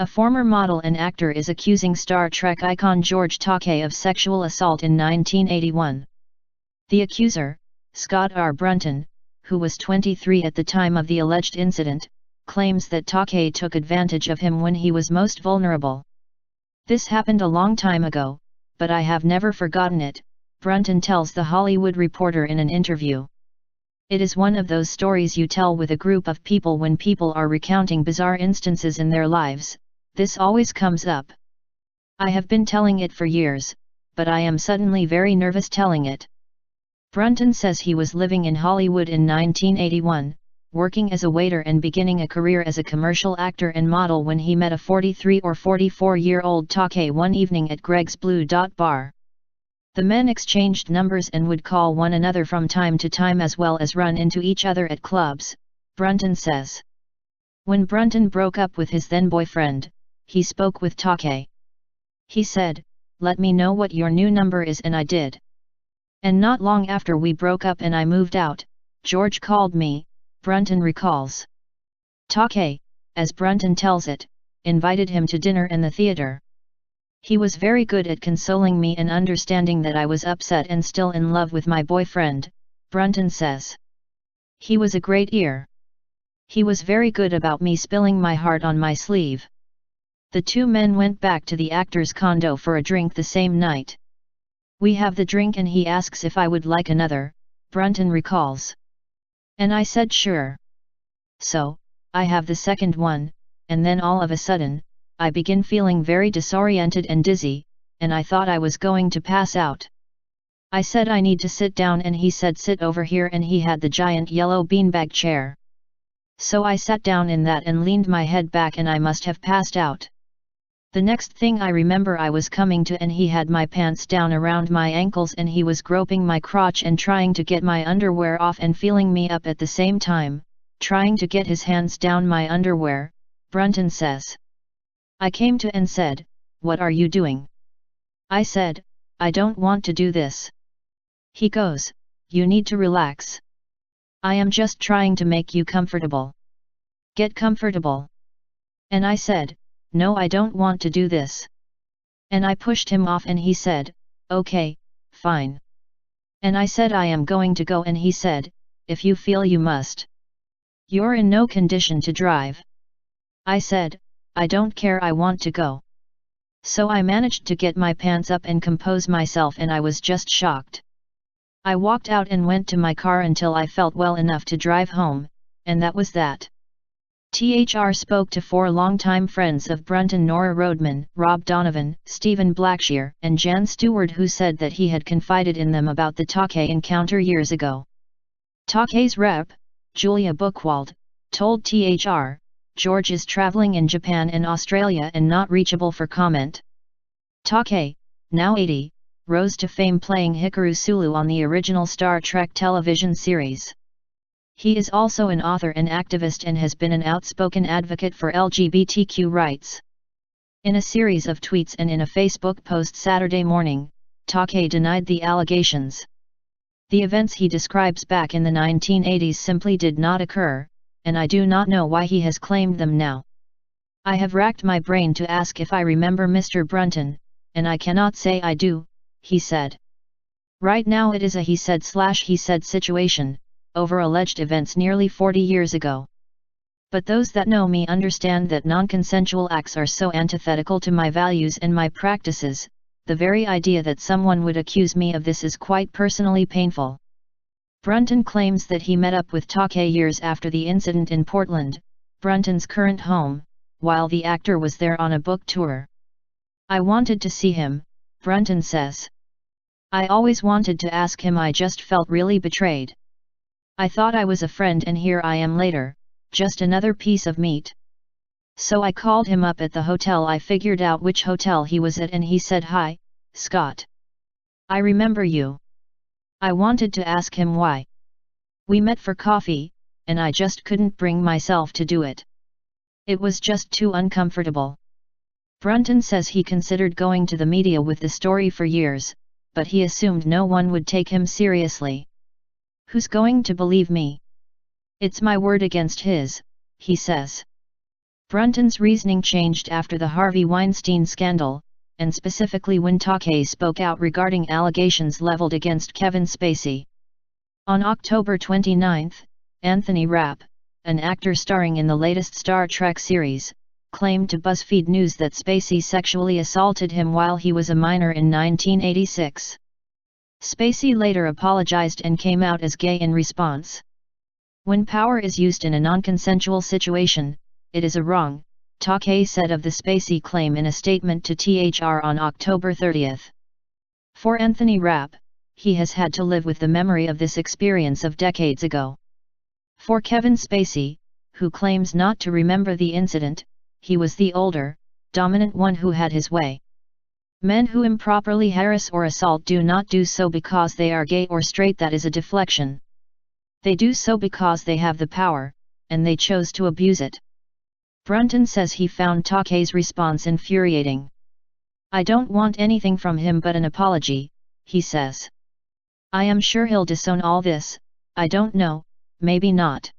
A former model and actor is accusing Star Trek icon George Takei of sexual assault in 1981. The accuser, Scott R. Brunton, who was 23 at the time of the alleged incident, claims that Takei took advantage of him when he was most vulnerable. "This happened a long time ago, but I have never forgotten it," Brunton tells The Hollywood Reporter in an interview. "It is one of those stories you tell with a group of people when people are recounting bizarre instances in their lives. This always comes up. I have been telling it for years, but I am suddenly very nervous telling it." Brunton says he was living in Hollywood in 1981, working as a waiter and beginning a career as a commercial actor and model when he met a 43 or 44-year-old Takei one evening at Greg's Blue Dot Bar. The men exchanged numbers and would call one another from time to time as well as run into each other at clubs, Brunton says. When Brunton broke up with his then-boyfriend, he spoke with Takei. He said, "Let me know what your new number is," and I did. And not long after we broke up and I moved out, George called me, Brunton recalls. Takei, as Brunton tells it, invited him to dinner and the theater. He was very good at consoling me and understanding that I was upset and still in love with my boyfriend, Brunton says. He was a great ear. He was very good about me spilling my heart on my sleeve. The two men went back to the actor's condo for a drink the same night. We have the drink and he asks if I would like another, Brunton recalls. And I said sure. So, I have the second one, and then all of a sudden, I begin feeling very disoriented and dizzy, and I thought I was going to pass out. I said I need to sit down and he said sit over here and he had the giant yellow beanbag chair. So I sat down in that and leaned my head back and I must have passed out. The next thing I remember I was coming to and he had my pants down around my ankles and he was groping my crotch and trying to get my underwear off and feeling me up at the same time, trying to get his hands down my underwear, Brunton says. I came to and said, "What are you doing?" I said, "I don't want to do this." He goes, "You need to relax. I am just trying to make you comfortable. Get comfortable." And I said, "No, I don't want to do this." And I pushed him off and he said, "Okay, fine." And I said I am going to go and he said, "If you feel you must. You're in no condition to drive." I said, "I don't care, I want to go." So I managed to get my pants up and compose myself and I was just shocked. I walked out and went to my car until I felt well enough to drive home, and that was that. THR spoke to four longtime friends of Brunton: Nora Roadman, Rob Donovan, Stephen Blackshear, and Jan Stewart, who said that he had confided in them about the Takei encounter years ago. Takei's rep, Julia Buchwald, told THR, George is traveling in Japan and Australia and not reachable for comment. Takei, now 80, rose to fame playing Hikaru Sulu on the original Star Trek television series. He is also an author and activist and has been an outspoken advocate for LGBTQ rights. In a series of tweets and in a Facebook post Saturday morning, Takei denied the allegations. The events he describes back in the 1980s simply did not occur, and I do not know why he has claimed them now. I have racked my brain to ask if I remember Mr. Brunton, and I cannot say I do, he said. Right now it is a he said/he said situation, over alleged events nearly 40 years ago. But those that know me understand that non-consensual acts are so antithetical to my values and my practices, the very idea that someone would accuse me of this is quite personally painful. Brunton claims that he met up with Takei years after the incident in Portland, Brunton's current home, while the actor was there on a book tour. I wanted to see him, Brunton says. I always wanted to ask him, I just felt really betrayed. I thought I was a friend and here I am later, just another piece of meat. So I called him up at the hotel. I figured out which hotel he was at and he said, "Hi, Scott. I remember you." I wanted to ask him why. We met for coffee, and I just couldn't bring myself to do it. It was just too uncomfortable. Brunton says he considered going to the media with the story for years, but he assumed no one would take him seriously. Who's going to believe me? It's my word against his, he says. Brunton's reasoning changed after the Harvey Weinstein scandal, and specifically when Takei spoke out regarding allegations leveled against Kevin Spacey. On October 29, Anthony Rapp, an actor starring in the latest Star Trek series, claimed to BuzzFeed News that Spacey sexually assaulted him while he was a minor in 1986. Spacey later apologized and came out as gay in response. When power is used in a non-consensual situation, it is a wrong, Takei said of the Spacey claim in a statement to THR on October 30. For Anthony Rapp, he has had to live with the memory of this experience of decades ago. For Kevin Spacey, who claims not to remember the incident, he was the older, dominant one who had his way. Men who improperly harass or assault do not do so because they are gay or straight. That is a deflection. They do so because they have the power, and they chose to abuse it. Brunton says he found Takei's response infuriating. "I don't want anything from him but an apology," he says. "I am sure he'll disown all this, I don't know, maybe not."